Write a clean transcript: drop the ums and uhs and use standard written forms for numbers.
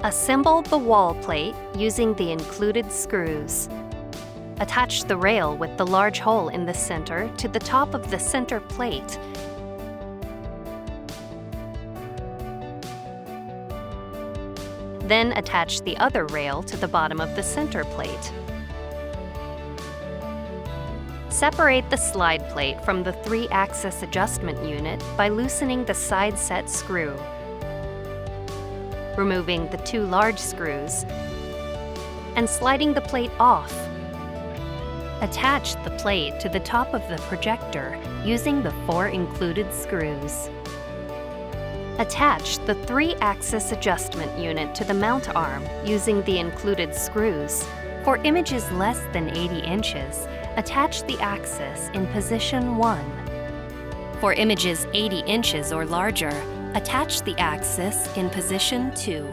Assemble the wall plate using the included screws. Attach the rail with the large hole in the center to the top of the center plate. Then attach the other rail to the bottom of the center plate. Separate the slide plate from the 3-axis adjustment unit by loosening the side set screw, removing the 2 large screws, and sliding the plate off. Attach the plate to the top of the projector using the 4 included screws. Attach the 3-axis adjustment unit to the mount arm using the included screws. For images less than 80 inches, attach the axis in position 1. For images 80 inches or larger, attach the axis in position 2.